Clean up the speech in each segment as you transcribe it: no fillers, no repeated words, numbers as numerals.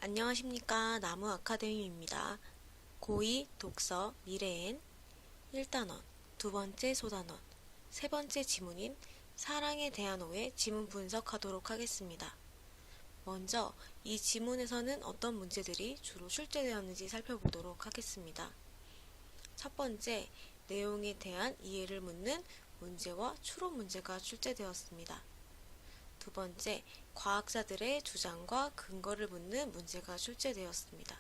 안녕하십니까. 나무 아카데미입니다. 고2 독서 미래엔 1단원, 두 번째 소단원, 세 번째 지문인 사랑에 대한 오해 지문 분석하도록 하겠습니다. 먼저 이 지문에서는 어떤 문제들이 주로 출제되었는지 살펴보도록 하겠습니다. 첫 번째, 내용에 대한 이해를 묻는 문제와 추론 문제가 출제되었습니다. 두 번째, 과학자들의 주장과 근거를 묻는 문제가 출제되었습니다.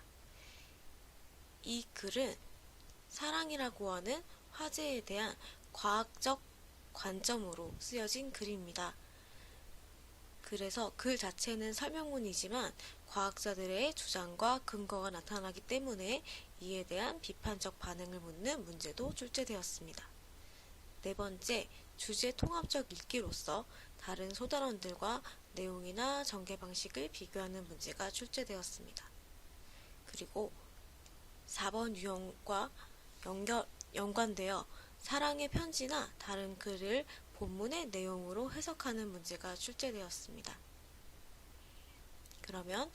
이 글은 사랑이라고 하는 화제에 대한 과학적 관점으로 쓰여진 글입니다. 그래서 글 자체는 설명문이지만 과학자들의 주장과 근거가 나타나기 때문에 이에 대한 비판적 반응을 묻는 문제도 출제되었습니다. 네 번째, 주제 통합적 읽기로서 다른 소단원들과 내용이나 전개 방식을 비교하는 문제가 출제되었습니다. 그리고 4번 유형과 연관되어 사랑의 편지나 다른 글을 본문의 내용으로 해석하는 문제가 출제되었습니다. 그러면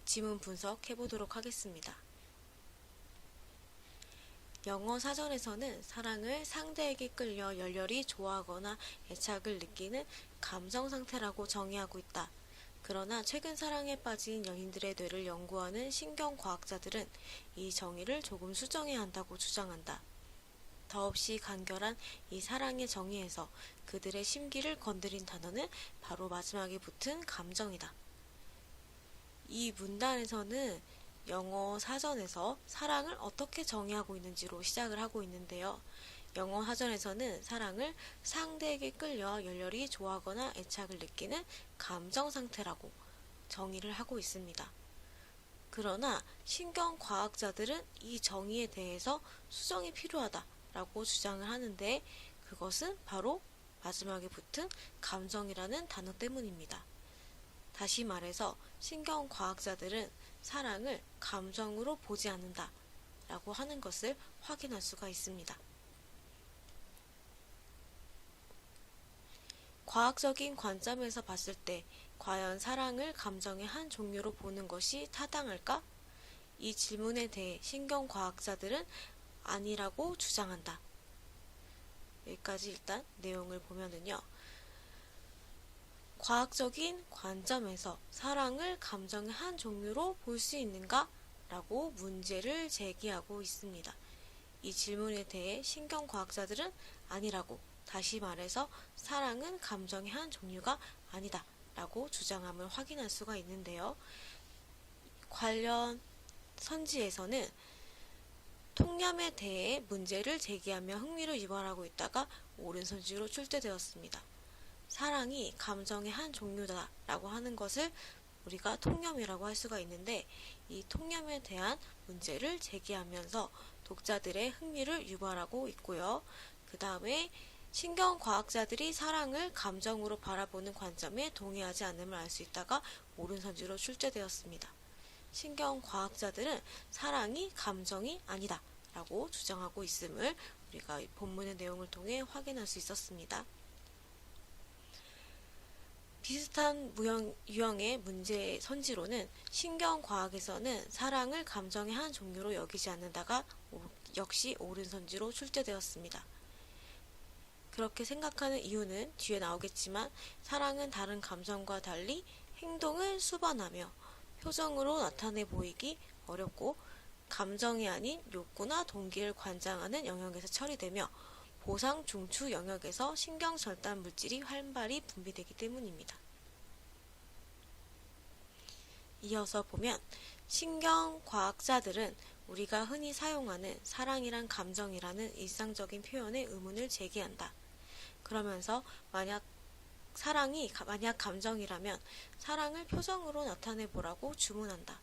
지문 분석해 보도록 하겠습니다. 영어 사전에서는 사랑을 상대에게 끌려 열렬히 좋아하거나 애착을 느끼는 감정 상태라고 정의하고 있다. 그러나 최근 사랑에 빠진 연인들의 뇌를 연구하는 신경과학자들은 이 정의를 조금 수정해야 한다고 주장한다. 더없이 간결한 이 사랑의 정의에서 그들의 심기를 건드린 단어는 바로 마지막에 붙은 감정이다. 이 문단에서는 영어 사전에서 사랑을 어떻게 정의하고 있는지로 시작을 하고 있는데요. 영어 사전에서는 사랑을 상대에게 끌려 열렬히 좋아하거나 애착을 느끼는 감정 상태라고 정의를 하고 있습니다. 그러나 신경과학자들은 이 정의에 대해서 수정이 필요하다라고 주장을 하는데 그것은 바로 마지막에 붙은 감정이라는 단어 때문입니다. 다시 말해서 신경과학자들은 사랑을 감정으로 보지 않는다 라고 하는 것을 확인할 수가 있습니다. 과학적인 관점에서 봤을 때 과연 사랑을 감정의 한 종류로 보는 것이 타당할까? 이 질문에 대해 신경과학자들은 아니라고 주장한다. 여기까지 일단 내용을 보면은요. 과학적인 관점에서 사랑을 감정의 한 종류로 볼 수 있는가? 라고 문제를 제기하고 있습니다. 이 질문에 대해 신경과학자들은 아니라고, 다시 말해서 사랑은 감정의 한 종류가 아니다 라고 주장함을 확인할 수가 있는데요. 관련 선지에서는 통념에 대해 문제를 제기하며 흥미를 유발하고 있다가 옳은 선지로 출제되었습니다. 사랑이 감정의 한 종류다 라고 하는 것을 우리가 통념이라고 할 수가 있는데 이 통념에 대한 문제를 제기하면서 독자들의 흥미를 유발하고 있고요. 그 다음에 신경과학자들이 사랑을 감정으로 바라보는 관점에 동의하지 않음을 알 수 있다가 옳은 선지로 출제되었습니다. 신경과학자들은 사랑이 감정이 아니다 라고 주장하고 있음을 우리가 본문의 내용을 통해 확인할 수 있었습니다. 비슷한 유형의 문제 선지로는 신경과학에서는 사랑을 감정의 한 종류로 여기지 않는다가 역시 옳은 선지로 출제되었습니다. 그렇게 생각하는 이유는 뒤에 나오겠지만 사랑은 다른 감정과 달리 행동을 수반하며 표정으로 나타내 보이기 어렵고 감정이 아닌 욕구나 동기를 관장하는 영역에서 처리되며 보상 중추 영역에서 신경절단 물질이 활발히 분비되기 때문입니다. 이어서 보면 신경과학자들은 우리가 흔히 사용하는 사랑이란 감정이라는 일상적인 표현에 의문을 제기한다. 그러면서 사랑이 만약 감정이라면 사랑을 표정으로 나타내 보라고 주문한다.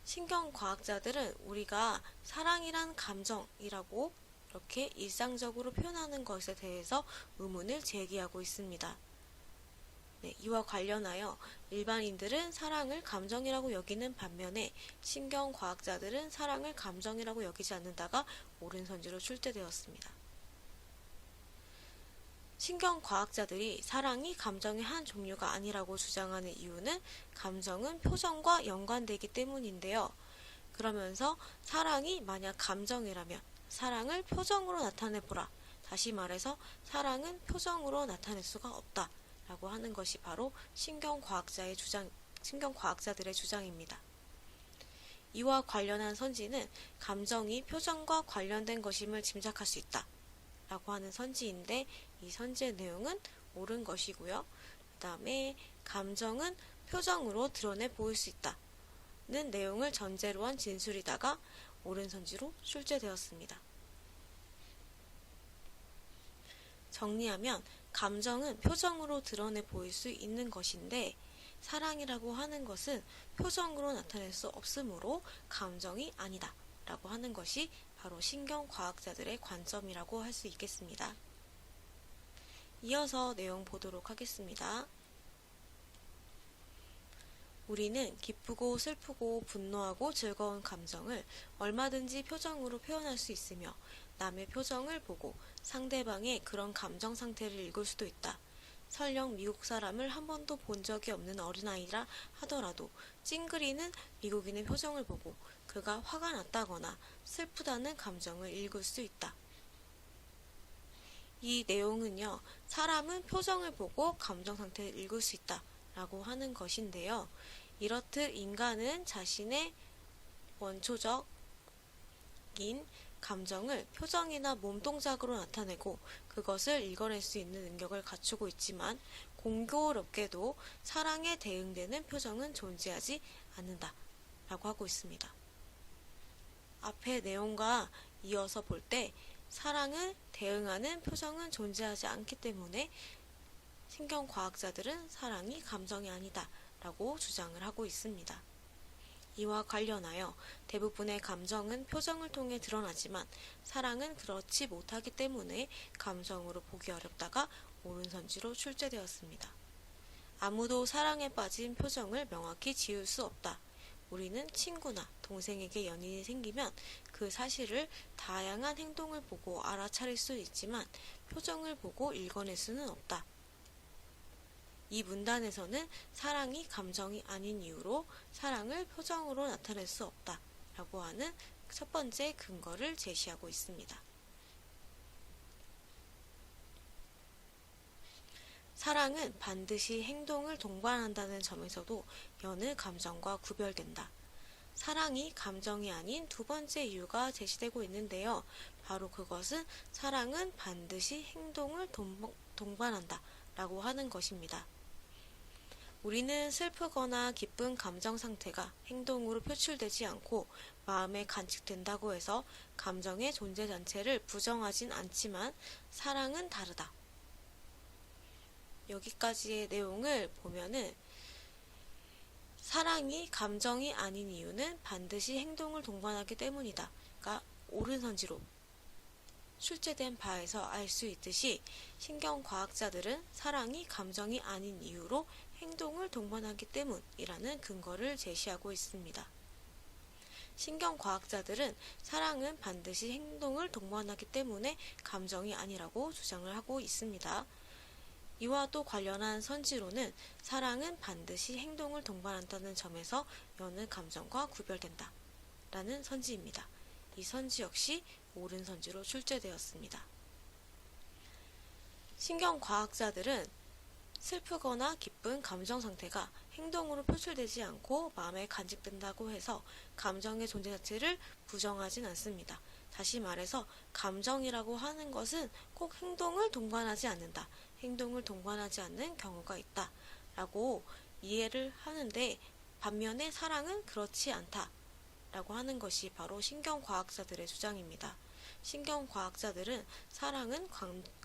신경과학자들은 우리가 사랑이란 감정이라고 이렇게 일상적으로 표현하는 것에 대해서 의문을 제기하고 있습니다. 네, 이와 관련하여 일반인들은 사랑을 감정이라고 여기는 반면에 신경과학자들은 사랑을 감정이라고 여기지 않는다가 옳은 선지로 출제되었습니다. 신경과학자들이 사랑이 감정의 한 종류가 아니라고 주장하는 이유는 감정은 표정과 연관되기 때문인데요. 그러면서 사랑이 만약 감정이라면 사랑을 표정으로 나타내보라. 다시 말해서 사랑은 표정으로 나타낼 수가 없다. 라고 하는 것이 바로 신경과학자들의 주장입니다. 이와 관련한 선지는 감정이 표정과 관련된 것임을 짐작할 수 있다. 라고 하는 선지인데 이 선지의 내용은 옳은 것이고요. 그 다음에 감정은 표정으로 드러내 보일 수 있다는 내용을 전제로 한 진술이다가 옳은 선지로 출제되었습니다. 정리하면 감정은 표정으로 드러내 보일 수 있는 것인데 사랑이라고 하는 것은 표정으로 나타낼 수 없으므로 감정이 아니다 라고 하는 것이 바로 신경과학자들의 관점이라고 할 수 있겠습니다. 이어서 내용 보도록 하겠습니다. 우리는 기쁘고 슬프고 분노하고 즐거운 감정을 얼마든지 표정으로 표현할 수 있으며 남의 표정을 보고 상대방의 그런 감정 상태를 읽을 수도 있다. 설령 미국 사람을 한 번도 본 적이 없는 어린아이라 하더라도 찡그리는 미국인의 표정을 보고 그가 화가 났다거나 슬프다는 감정을 읽을 수 있다. 이 내용은요, 사람은 표정을 보고 감정 상태를 읽을 수 있다 라고 하는 것인데요. 이렇듯 인간은 자신의 원초적인 감정을 표정이나 몸동작으로 나타내고 그것을 읽어낼 수 있는 능력을 갖추고 있지만 공교롭게도 사랑에 대응되는 표정은 존재하지 않는다 라고 하고 있습니다. 앞의 내용과 이어서 볼 때 사랑을 대응하는 표정은 존재하지 않기 때문에 신경과학자들은 사랑이 감정이 아니다 라고 주장을 하고 있습니다. 이와 관련하여 대부분의 감정은 표정을 통해 드러나지만 사랑은 그렇지 못하기 때문에 감정으로 보기 어렵다가 옳은 선지로 출제되었습니다. 아무도 사랑에 빠진 표정을 명확히 지울 수 없다. 우리는 친구나 동생에게 연인이 생기면 그 사실을 다양한 행동을 보고 알아차릴 수 있지만 표정을 보고 읽어낼 수는 없다. 이 문단에서는 사랑이 감정이 아닌 이유로 사랑을 표정으로 나타낼 수 없다 라고 하는 첫 번째 근거를 제시하고 있습니다. 사랑은 반드시 행동을 동반한다는 점에서도 여느 감정과 구별된다. 사랑이 감정이 아닌 두 번째 이유가 제시되고 있는데요. 바로 그것은 사랑은 반드시 행동을 동반한다 라고 하는 것입니다. 우리는 슬프거나 기쁜 감정 상태가 행동으로 표출되지 않고 마음에 간직된다고 해서 감정의 존재 자체를 부정하진 않지만 사랑은 다르다. 여기까지의 내용을 보면은 사랑이 감정이 아닌 이유는 반드시 행동을 동반하기 때문이다. 가 옳은 선지로 출제된 바에서 알 수 있듯이 신경과학자들은 사랑이 감정이 아닌 이유로 행동을 동반하기 때문이라는 근거를 제시하고 있습니다. 신경과학자들은 사랑은 반드시 행동을 동반하기 때문에 감정이 아니라고 주장을 하고 있습니다. 이와 또 관련한 선지로는 사랑은 반드시 행동을 동반한다는 점에서 여느 감정과 구별된다 라는 선지입니다. 이 선지 역시 옳은 선지로 출제되었습니다. 신경과학자들은 슬프거나 기쁜 감정 상태가 행동으로 표출되지 않고 마음에 간직된다고 해서 감정의 존재 자체를 부정하진 않습니다. 다시 말해서 감정이라고 하는 것은 꼭 행동을 동반하지 않는다. 행동을 동반하지 않는 경우가 있다. 라고 이해를 하는데 반면에 사랑은 그렇지 않다. 라고 하는 것이 바로 신경과학자들의 주장입니다. 신경과학자들은 사랑은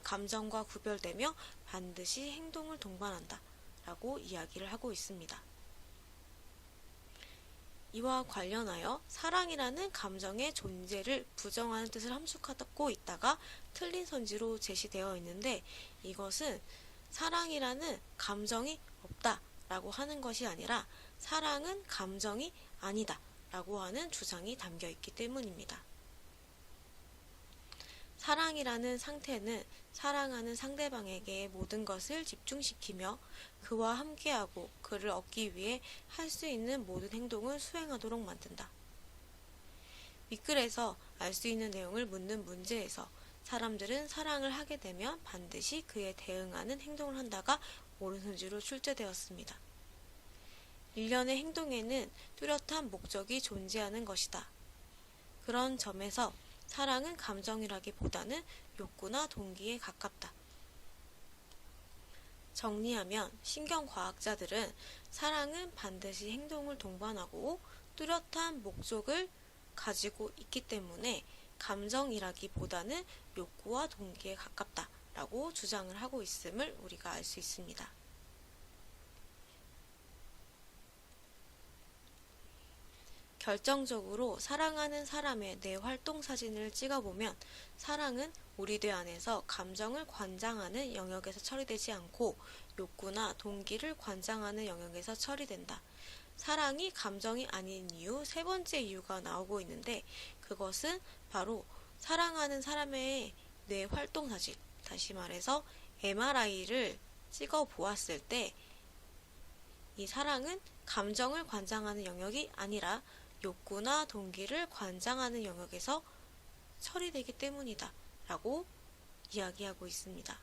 감정과 구별되며 반드시 행동을 동반한다 라고 이야기를 하고 있습니다. 이와 관련하여 사랑이라는 감정의 존재를 부정하는 뜻을 함축하고 있다가 틀린 선지로 제시되어 있는데 이것은 사랑이라는 감정이 없다 라고 하는 것이 아니라 사랑은 감정이 아니다 라고 하는 주장이 담겨 있기 때문입니다. 사랑이라는 상태는 사랑하는 상대방에게 모든 것을 집중시키며 그와 함께하고 그를 얻기 위해 할 수 있는 모든 행동을 수행하도록 만든다. 윗글에서 알 수 있는 내용을 묻는 문제에서 사람들은 사랑을 하게 되면 반드시 그에 대응하는 행동을 한다가 오른손지로 출제되었습니다. 일련의 행동에는 뚜렷한 목적이 존재하는 것이다. 그런 점에서 사랑은 감정이라기보다는 욕구나 동기에 가깝다. 정리하면 신경과학자들은 사랑은 반드시 행동을 동반하고 뚜렷한 목적을 가지고 있기 때문에 감정이라기보다는 욕구와 동기에 가깝다라고 주장을 하고 있음을 우리가 알 수 있습니다. 결정적으로 사랑하는 사람의 내 활동 사진을 찍어보면 사랑은 우리 뇌 안에서 감정을 관장하는 영역에서 처리되지 않고 욕구나 동기를 관장하는 영역에서 처리된다. 사랑이 감정이 아닌 이유 세 번째 이유가 나오고 있는데 그것은 바로 사랑하는 사람의 뇌 활동 사진, 다시 말해서 MRI를 찍어 보았을 때 이 사랑은 감정을 관장하는 영역이 아니라 욕구나 동기를 관장하는 영역에서 처리되기 때문이다 라고 이야기하고 있습니다.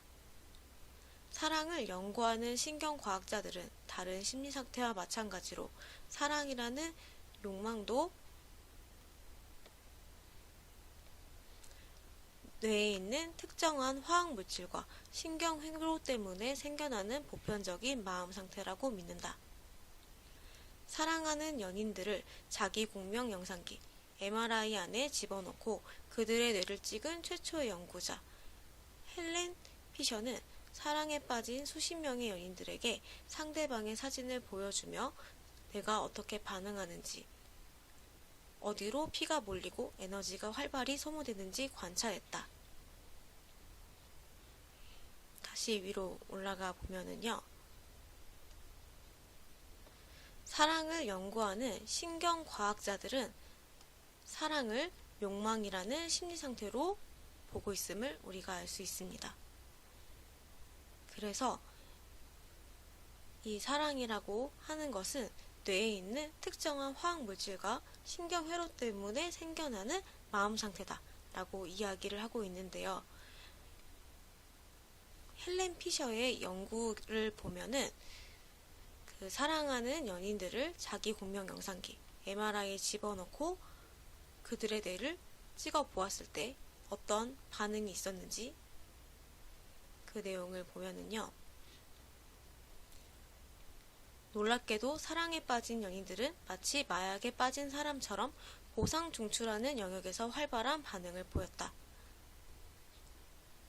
사랑을 연구하는 신경과학자들은 다른 심리상태와 마찬가지로 사랑이라는 욕망도 뇌에 있는 특정한 화학물질과 신경회로 때문에 생겨나는 보편적인 마음 상태라고 믿는다. 사랑하는 연인들을 자기 공명 영상기 MRI 안에 집어넣고 그들의 뇌를 찍은 최초의 연구자 헬렌 피셔는 사랑에 빠진 수십 명의 연인들에게 상대방의 사진을 보여주며 내가 어떻게 반응하는지, 어디로 피가 몰리고 에너지가 활발히 소모되는지 관찰했다. 다시 위로 올라가 보면은요. 사랑을 연구하는 신경과학자들은 사랑을 욕망이라는 심리상태로 보고 있음을 우리가 알 수 있습니다. 그래서 이 사랑이라고 하는 것은 뇌에 있는 특정한 화학물질과 신경회로 때문에 생겨나는 마음 상태다 라고 이야기를 하고 있는데요. 헬렌 피셔의 연구를 보면은 그 사랑하는 연인들을 자기 공명 영상기 MRI에 집어넣고 그들의 뇌를 찍어 보았을 때 어떤 반응이 있었는지 그 내용을 보면은요. 놀랍게도 사랑에 빠진 연인들은 마치 마약에 빠진 사람처럼 보상 중추라는 영역에서 활발한 반응을 보였다.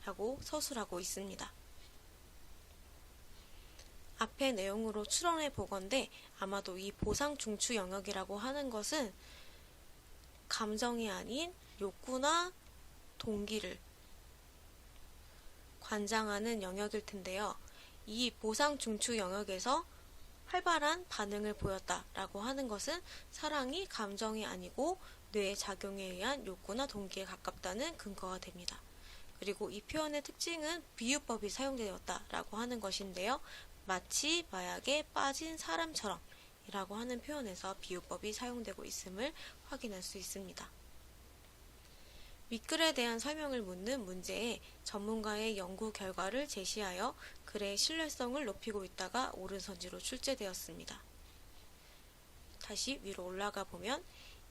라고 서술하고 있습니다. 앞의 내용으로 추론해 보건대 아마도 이 보상 중추 영역이라고 하는 것은 감정이 아닌 욕구나 동기를 관장하는 영역일 텐데요. 이 보상 중추 영역에서 활발한 반응을 보였다라고 하는 것은 사랑이 감정이 아니고 뇌의 작용에 의한 욕구나 동기에 가깝다는 근거가 됩니다. 그리고 이 표현의 특징은 비유법이 사용되었다라고 하는 것인데요. 마치 마약에 빠진 사람처럼 이라고 하는 표현에서 비유법이 사용되고 있음을 확인할 수 있습니다. 윗글에 대한 설명을 묻는 문제에 전문가의 연구 결과를 제시하여 글의 신뢰성을 높이고 있다가 오른선지로 출제되었습니다. 다시 위로 올라가 보면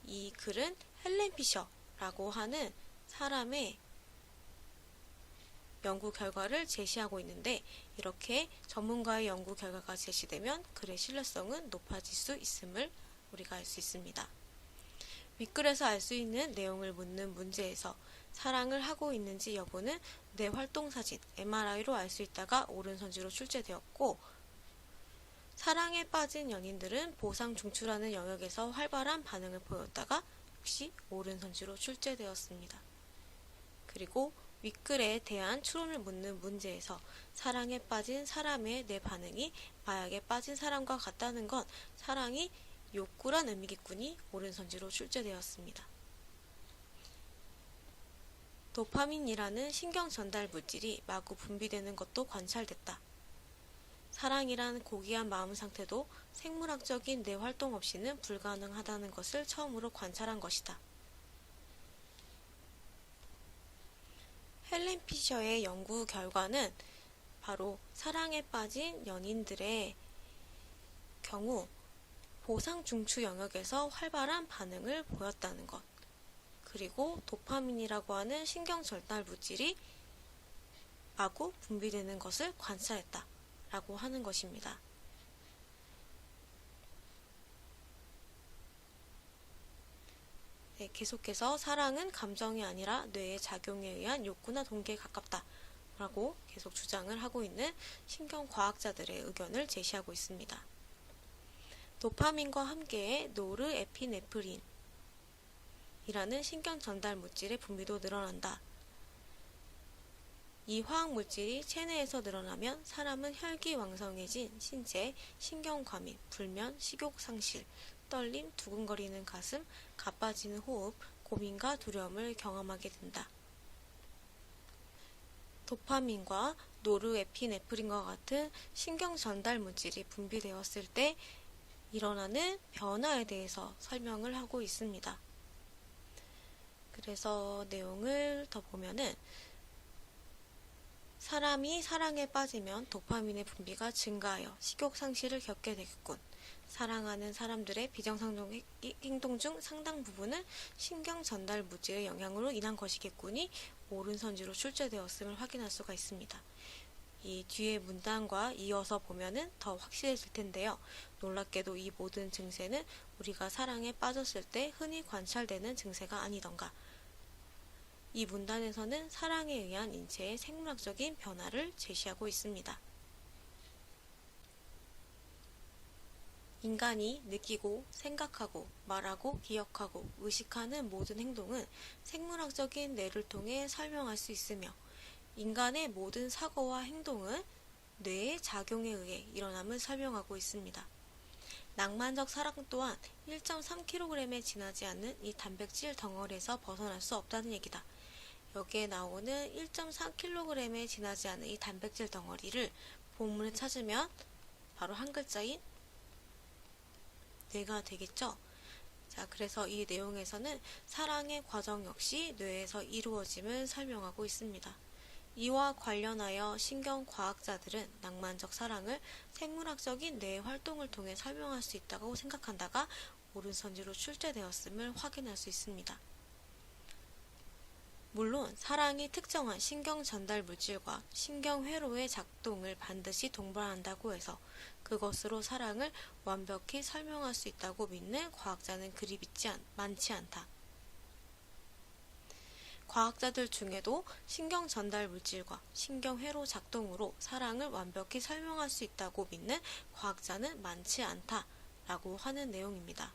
이 글은 헬렌 피셔라고 하는 사람의 연구 결과를 제시하고 있는데 이렇게 전문가의 연구 결과가 제시되면 글의 신뢰성은 높아질 수 있음을 우리가 알 수 있습니다. 윗글에서 알 수 있는 내용을 묻는 문제에서 사랑을 하고 있는지 여부는 뇌 활동사진 MRI로 알 수 있다가 오른선지로 출제되었고 사랑에 빠진 연인들은 보상 중추라는 영역에서 활발한 반응을 보였다가 역시 오른선지로 출제되었습니다. 그리고 윗글에 대한 추론을 묻는 문제에서 사랑에 빠진 사람의 뇌 반응이 마약에 빠진 사람과 같다는 건 사랑이 욕구란 의미겠군이 오른선지로 출제되었습니다. 도파민이라는 신경 전달 물질이 마구 분비되는 것도 관찰됐다. 사랑이란 고귀한 마음 상태도 생물학적인 뇌 활동 없이는 불가능하다는 것을 처음으로 관찰한 것이다. 헬렌 피셔의 연구 결과는 바로 사랑에 빠진 연인들의 경우 보상 중추 영역에서 활발한 반응을 보였다는 것, 그리고 도파민이라고 하는 신경 전달 물질이 마구 분비되는 것을 관찰했다 라고 하는 것입니다. 네, 계속해서 사랑은 감정이 아니라 뇌의 작용에 의한 욕구나 동기에 가깝다 라고 계속 주장을 하고 있는 신경과학자들의 의견을 제시하고 있습니다. 도파민과 함께 노르에피네프린이라는 신경 전달 물질의 분비도 늘어난다. 이 화학 물질이 체내에서 늘어나면 사람은 혈기왕성해진 신체, 신경과민, 불면, 식욕 상실, 떨림, 두근거리는 가슴, 가빠지는 호흡, 고민과 두려움을 경험하게 된다. 도파민과 노르에피네프린과 같은 신경 전달 물질이 분비되었을 때 일어나는 변화에 대해서 설명을 하고 있습니다. 그래서 내용을 더 보면은 사람이 사랑에 빠지면 도파민의 분비가 증가하여 식욕 상실을 겪게 되겠군. 사랑하는 사람들의 비정상 행동 중 상당 부분은 신경 전달 물질의 영향으로 인한 것이겠거니 옳은 선지로 출제되었음을 확인할 수가 있습니다. 이 뒤에 문단과 이어서 보면은 더 확실해질 텐데요. 놀랍게도 이 모든 증세는 우리가 사랑에 빠졌을 때 흔히 관찰되는 증세가 아니던가. 이 문단에서는 사랑에 의한 인체의 생물학적인 변화를 제시하고 있습니다. 인간이 느끼고 생각하고 말하고 기억하고 의식하는 모든 행동은 생물학적인 뇌를 통해 설명할 수 있으며 인간의 모든 사고와 행동은 뇌의 작용에 의해 일어남을 설명하고 있습니다. 낭만적 사랑 또한 1.3kg에 지나지 않는 이 단백질 덩어리에서 벗어날 수 없다는 얘기다. 여기에 나오는 1.4kg에 지나지 않은 이 단백질 덩어리를 본문에 찾으면 바로 한 글자인 뇌가 되겠죠. 자, 그래서 이 내용에서는 사랑의 과정 역시 뇌에서 이루어짐을 설명하고 있습니다. 이와 관련하여 신경과학자들은 낭만적 사랑을 생물학적인 뇌의 활동을 통해 설명할 수 있다고 생각한다가 옳은 선지로 출제되었음을 확인할 수 있습니다. 물론 사랑이 특정한 신경 전달 물질과 신경회로의 작동을 반드시 동반한다고 해서 그것으로 사랑을 완벽히 설명할 수 있다고 믿는 과학자는 그리 많지 않다. 과학자들 중에도 신경 전달 물질과 신경회로 작동으로 사랑을 완벽히 설명할 수 있다고 믿는 과학자는 많지 않다라고 하는 내용입니다.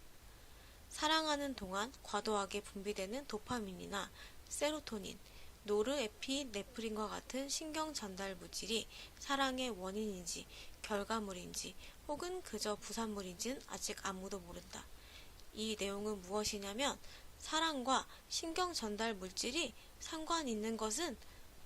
사랑하는 동안 과도하게 분비되는 도파민이나 세로토닌, 노르에피네프린과 같은 신경 전달 물질이 사랑의 원인인지 결과물인지 혹은 그저 부산물인지는 아직 아무도 모른다. 이 내용은 무엇이냐면 사랑과 신경 전달 물질이 상관 있는 것은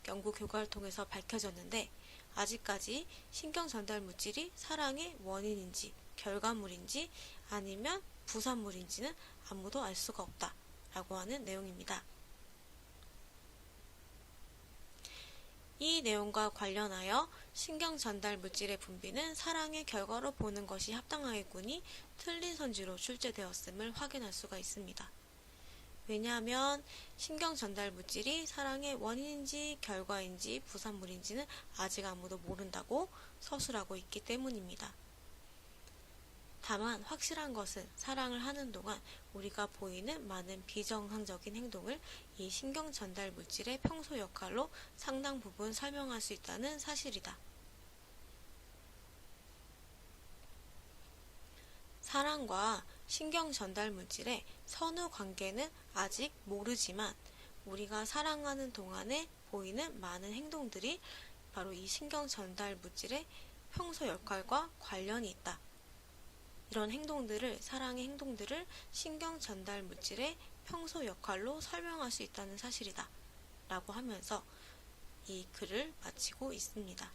연구 결과를 통해서 밝혀졌는데 아직까지 신경 전달 물질이 사랑의 원인인지 결과물인지 아니면 부산물인지는 아무도 알 수가 없다 라고 하는 내용입니다. 이 내용과 관련하여 신경 전달 물질의 분비는 사랑의 결과로 보는 것이 합당하겠거니 틀린 선지로 출제되었음을 확인할 수가 있습니다. 왜냐하면 신경 전달 물질이 사랑의 원인인지 결과인지 부산물인지는 아직 아무도 모른다고 서술하고 있기 때문입니다. 다만 확실한 것은 사랑을 하는 동안 우리가 보이는 많은 비정상적인 행동을 이 신경 전달 물질의 평소 역할로 상당 부분 설명할 수 있다는 사실이다. 사랑과 신경 전달 물질의 선후 관계는 아직 모르지만 우리가 사랑하는 동안에 보이는 많은 행동들이 바로 이 신경 전달 물질의 평소 역할과 관련이 있다. 이런 사랑의 행동들을 신경 전달 물질의 평소 역할로 설명할 수 있다는 사실이다. 라고 하면서 이 글을 마치고 있습니다.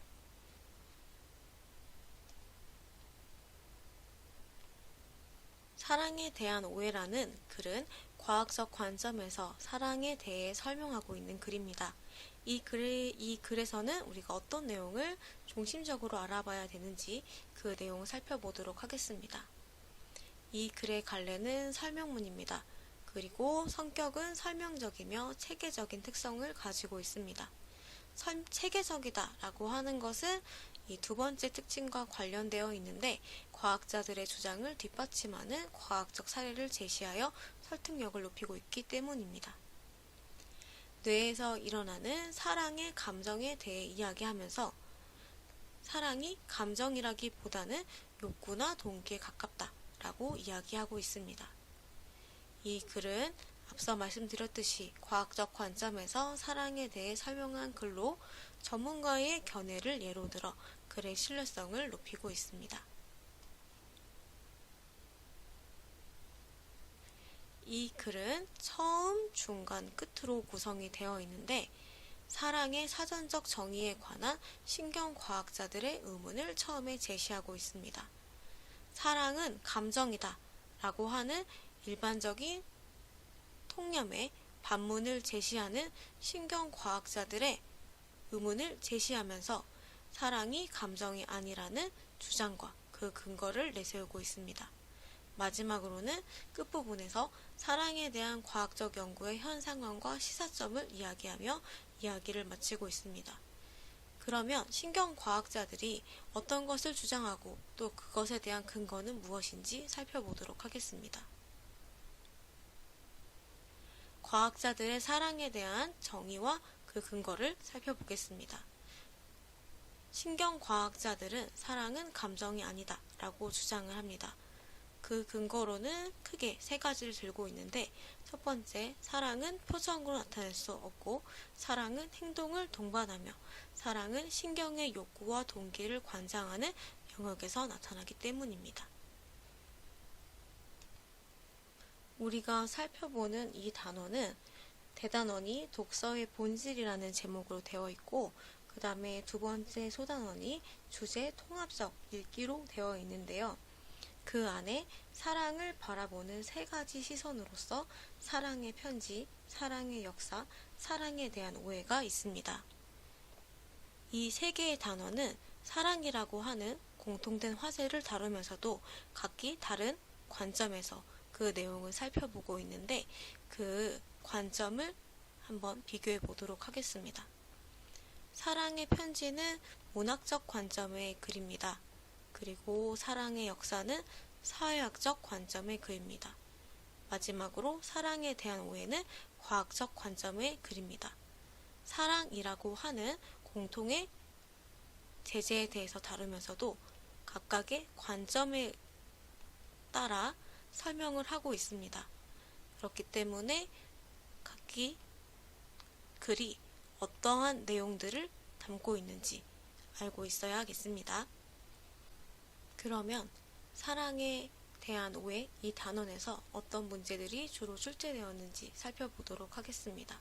사랑에 대한 오해라는 글은 과학적 관점에서 사랑에 대해 설명하고 있는 글입니다. 이 글에서는 우리가 어떤 내용을 중심적으로 알아봐야 되는지 그 내용을 살펴보도록 하겠습니다. 이 글의 갈래는 설명문입니다. 그리고 성격은 설명적이며 체계적인 특성을 가지고 있습니다. 체계적이다 라고 하는 것은 이 두 번째 특징과 관련되어 있는데 과학자들의 주장을 뒷받침하는 과학적 사례를 제시하여 설득력을 높이고 있기 때문입니다. 뇌에서 일어나는 사랑의 감정에 대해 이야기하면서 사랑이 감정이라기보다는 욕구나 동기에 가깝다 라고 이야기하고 있습니다. 이 글은 앞서 말씀드렸듯이 과학적 관점에서 사랑에 대해 설명한 글로 전문가의 견해를 예로 들어 글의 신뢰성을 높이고 있습니다. 이 글은 처음, 중간, 끝으로 구성이 되어 있는데 사랑의 사전적 정의에 관한 신경과학자들의 의문을 처음에 제시하고 있습니다. 사랑은 감정이다 라고 하는 일반적인 통념의 반문을 제시하는 신경과학자들의 의문을 제시하면서 사랑이 감정이 아니라는 주장과 그 근거를 내세우고 있습니다. 마지막으로는 끝부분에서 사랑에 대한 과학적 연구의 현 상황과 시사점을 이야기하며 이야기를 마치고 있습니다. 그러면 신경과학자들이 어떤 것을 주장하고 또 그것에 대한 근거는 무엇인지 살펴보도록 하겠습니다. 과학자들의 사랑에 대한 정의와 그 근거를 살펴보겠습니다. 신경과학자들은 사랑은 감정이 아니다 라고 주장을 합니다. 그 근거로는 크게 세 가지를 들고 있는데 첫 번째, 사랑은 표정으로 나타낼 수 없고 사랑은 행동을 동반하며 사랑은 신경의 욕구와 동기를 관장하는 영역에서 나타나기 때문입니다. 우리가 살펴보는 이 단어는 대단원이 독서의 본질이라는 제목으로 되어 있고 그 다음에 두 번째 소단원이 주제 통합적 읽기로 되어 있는데요. 그 안에 사랑을 바라보는 세 가지 시선으로서 사랑의 편지, 사랑의 역사, 사랑에 대한 오해가 있습니다. 이 세 개의 단어는 사랑이라고 하는 공통된 화제를 다루면서도 각기 다른 관점에서 그 내용을 살펴보고 있는데 그 관점을 한번 비교해 보도록 하겠습니다. 사랑의 편지는 문학적 관점의 글입니다. 그리고 사랑의 역사는 사회학적 관점의 글입니다. 마지막으로 사랑에 대한 오해는 과학적 관점의 글입니다. 사랑이라고 하는 공통의 제재에 대해서 다루면서도 각각의 관점에 따라 설명을 하고 있습니다. 그렇기 때문에 각기 글이 어떠한 내용들을 담고 있는지 알고 있어야 하겠습니다. 그러면 사랑에 대한 오해 이 단원에서 어떤 문제들이 주로 출제되었는지 살펴보도록 하겠습니다.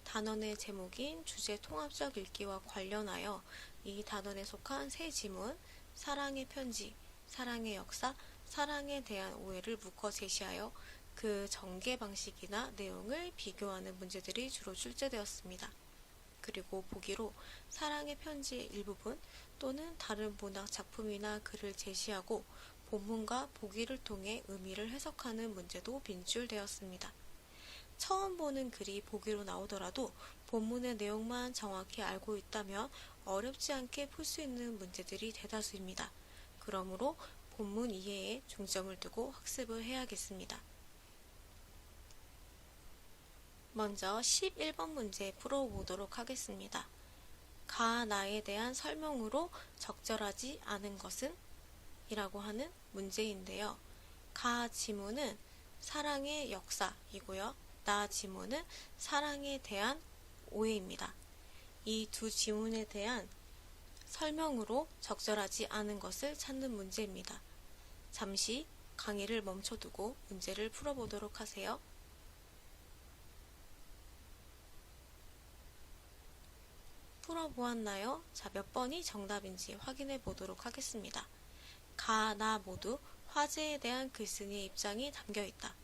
단원의 제목인 주제 통합적 읽기와 관련하여 이 단원에 속한 세 지문, 사랑의 편지, 사랑의 역사, 사랑에 대한 오해를 묶어 제시하여 그 전개 방식이나 내용을 비교하는 문제들이 주로 출제되었습니다. 그리고 보기로 사랑의 편지의 일부분 또는 다른 문학 작품이나 글을 제시하고 본문과 보기를 통해 의미를 해석하는 문제도 빈출되었습니다. 처음 보는 글이 보기로 나오더라도 본문의 내용만 정확히 알고 있다면 어렵지 않게 풀 수 있는 문제들이 대다수입니다. 그러므로 본문 이해에 중점을 두고 학습을 해야겠습니다. 먼저 11번 문제 풀어보도록 하겠습니다. 가 나에 대한 설명으로 적절하지 않은 것은? 이라고 하는 문제인데요. 가 지문은 사랑의 역사이고요. 나 지문은 사랑에 대한 오해입니다. 이 두 지문에 대한 설명으로 적절하지 않은 것을 찾는 문제입니다. 잠시 강의를 멈춰두고 문제를 풀어보도록 하세요. 풀어보았나요? 자, 몇 번이 정답인지 확인해 보도록 하겠습니다. 가, 나 모두 화제에 대한 글쓴이의 입장이 담겨 있다.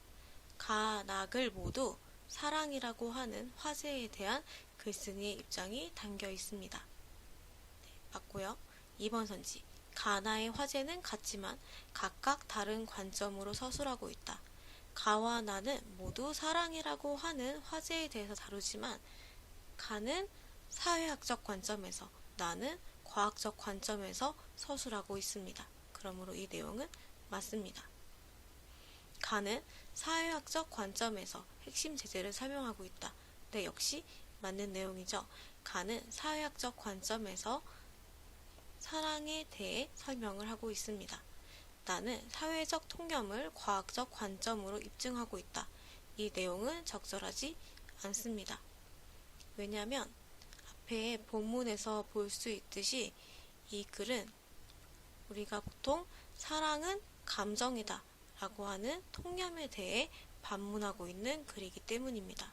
가, 낙을 모두 사랑이라고 하는 화제에 대한 글쓴이의 입장이 담겨 있습니다. 네, 맞고요. 2번 선지. 가나의 화제는 같지만 각각 다른 관점으로 서술하고 있다. 가와 나는 모두 사랑이라고 하는 화제에 대해서 다루지만 가는 사회학적 관점에서 나는 과학적 관점에서 서술하고 있습니다. 그러므로 이 내용은 맞습니다. 가는 사회학적 관점에서 핵심 제재를 설명하고 있다. 네, 역시 맞는 내용이죠. 가는 사회학적 관점에서 사랑에 대해 설명을 하고 있습니다. 나는 사회적 통념을 과학적 관점으로 입증하고 있다. 이 내용은 적절하지 않습니다. 왜냐하면 앞에 본문에서 볼 수 있듯이 이 글은 우리가 보통 사랑은 감정이다 라고 하는 통념에 대해 반문하고 있는 글이기 때문입니다.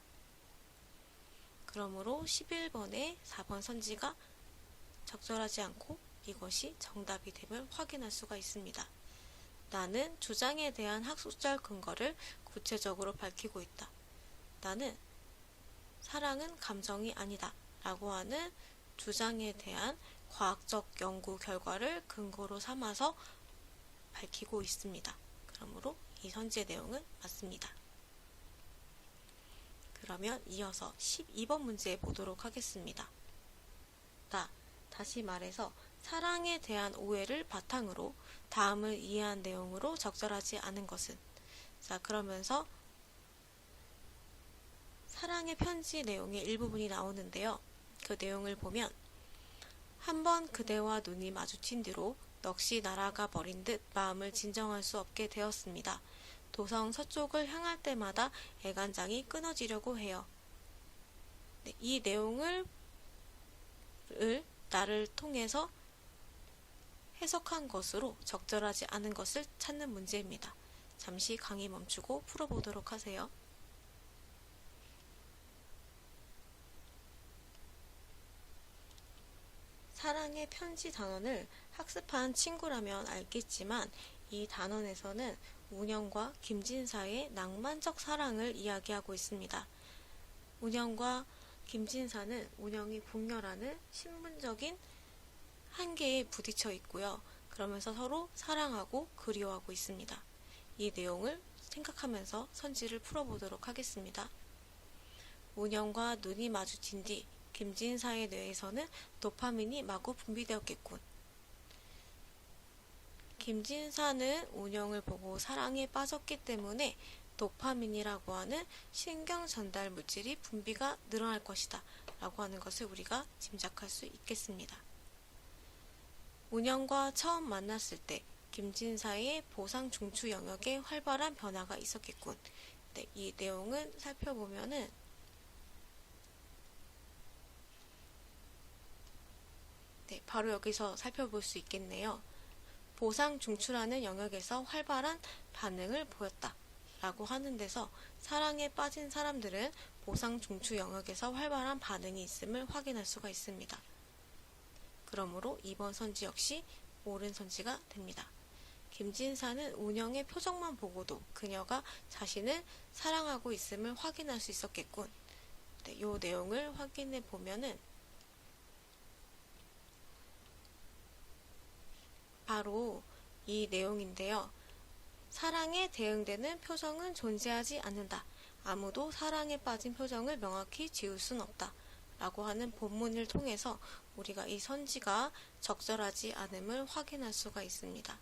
그러므로 11번의 4번 선지가 적절하지 않고 이것이 정답이 됨을 확인할 수가 있습니다. 나는 주장에 대한 학술적 근거를 구체적으로 밝히고 있다. 나는 사랑은 감정이 아니다 라고 하는 주장에 대한 과학적 연구 결과를 근거로 삼아서 밝히고 있습니다. 그러므로 이 선지의 내용은 맞습니다. 그러면 이어서 12번 문제 보도록 하겠습니다. 다시 말해서 사랑에 대한 오해를 바탕으로 다음을 이해한 내용으로 적절하지 않은 것은, 자, 그러면서 사랑의 편지 내용의 일부분이 나오는데요. 그 내용을 보면 한번 그대와 눈이 마주친 뒤로 넋이 날아가 버린 듯 마음을 진정할 수 없게 되었습니다. 도성 서쪽을 향할 때마다 애간장이 끊어지려고 해요. 네, 이 내용을 나를 통해서 해석한 것으로 적절하지 않은 것을 찾는 문제입니다. 잠시 강의 멈추고 풀어보도록 하세요. 사랑의 편지 단원을 학습한 친구라면 알겠지만 이 단원에서는 운영과 김진사의 낭만적 사랑을 이야기하고 있습니다. 운영과 김진사는 운영이 궁녀라는 신분적인 한계에 부딪혀 있고요. 그러면서 서로 사랑하고 그리워하고 있습니다. 이 내용을 생각하면서 선지를 풀어보도록 하겠습니다. 운영과 눈이 마주친 뒤 김진사의 뇌에서는 도파민이 마구 분비되었겠군. 김진사는 운영을 보고 사랑에 빠졌기 때문에 도파민이라고 하는 신경 전달 물질이 분비가 늘어날 것이다 라고 하는 것을 우리가 짐작할 수 있겠습니다. 운영과 처음 만났을 때 김진사의 보상 중추 영역에 활발한 변화가 있었겠군. 네, 이 내용은 살펴보면은 네, 바로 여기서 살펴볼 수 있겠네요. 보상 중추라는 영역에서 활발한 반응을 보였다 라고 하는 데서 사랑에 빠진 사람들은 보상 중추 영역에서 활발한 반응이 있음을 확인할 수가 있습니다. 그러므로 2번 선지 역시 옳은 선지가 됩니다. 김진사는 운영의 표정만 보고도 그녀가 자신을 사랑하고 있음을 확인할 수 있었겠군. 네, 이 내용을 확인해 보면은 바로 이 내용인데요. 사랑에 대응되는 표정은 존재하지 않는다. 아무도 사랑에 빠진 표정을 명확히 지울 순 없다. 라고 하는 본문을 통해서 우리가 이 선지가 적절하지 않음을 확인할 수가 있습니다.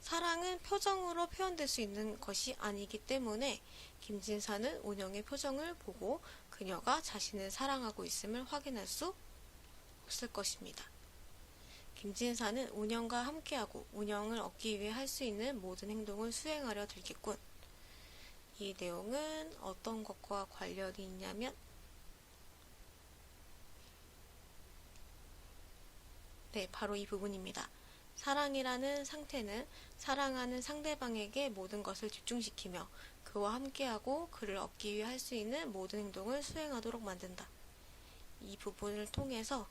사랑은 표정으로 표현될 수 있는 것이 아니기 때문에 김진사는 운영의 표정을 보고 그녀가 자신을 사랑하고 있음을 확인할 수 없을 것입니다. 김진사는 운영과 함께하고 운영을 얻기 위해 할 수 있는 모든 행동을 수행하려 들겠군. 이 내용은 어떤 것과 관련이 있냐면 네, 바로 이 부분입니다. 사랑이라는 상태는 사랑하는 상대방에게 모든 것을 집중시키며 그와 함께하고 그를 얻기 위해 할 수 있는 모든 행동을 수행하도록 만든다. 이 부분을 통해서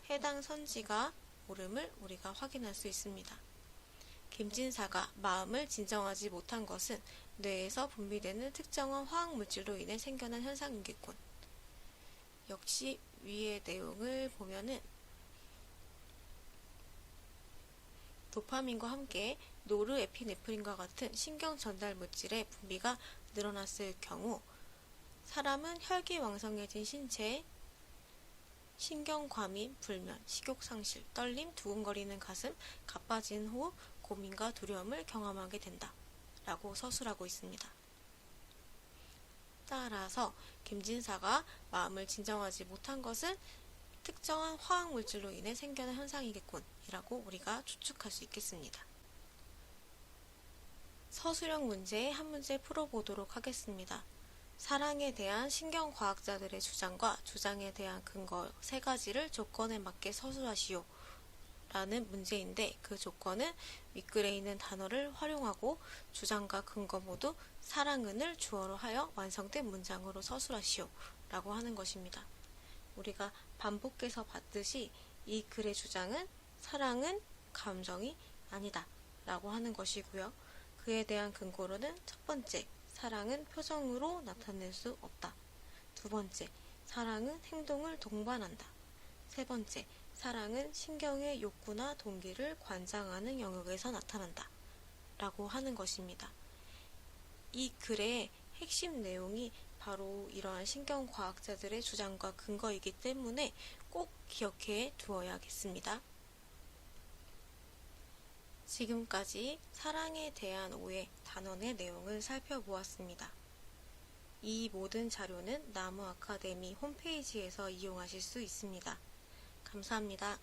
해당 선지가 옳음을 우리가 확인할 수 있습니다. 김진사가 마음을 진정하지 못한 것은 뇌에서 분비되는 특정한 화학물질로 인해 생겨난 현상이겠군. 역시 위의 내용을 보면은 도파민과 함께 노르에피네프린과 같은 신경 전달 물질의 분비가 늘어났을 경우 사람은 혈기왕성해진 신체에 신경과민, 불면, 식욕상실, 떨림, 두근거리는 가슴, 가빠진 호흡, 고민과 두려움을 경험하게 된다. 라고 서술하고 있습니다. 따라서 김진사가 마음을 진정하지 못한 것은 특정한 화학물질로 인해 생겨난 현상이겠군 이라고 우리가 추측할 수 있겠습니다. 서술형 문제 한 문제 풀어보도록 하겠습니다. 사랑에 대한 신경과학자들의 주장과 주장에 대한 근거 세 가지를 조건에 맞게 서술하시오 라는 문제인데, 그 조건은 윗글에 있는 단어를 활용하고 주장과 근거 모두 사랑은을 주어로 하여 완성된 문장으로 서술하시오 라고 하는 것입니다. 우리가 반복해서 봤듯이 이 글의 주장은 사랑은 감정이 아니다 라고 하는 것이고요. 그에 대한 근거로는 첫 번째, 사랑은 표정으로 나타낼 수 없다. 두 번째, 사랑은 행동을 동반한다. 세 번째, 사랑은 신경의 욕구나 동기를 관장하는 영역에서 나타난다. 라고 하는 것입니다. 이 글의 핵심 내용이 바로 이러한 신경과학자들의 주장과 근거이기 때문에 꼭 기억해 두어야겠습니다. 지금까지 사랑에 대한 오해 단원의 내용을 살펴보았습니다. 이 모든 자료는 나무 아카데미 홈페이지에서 이용하실 수 있습니다. 감사합니다.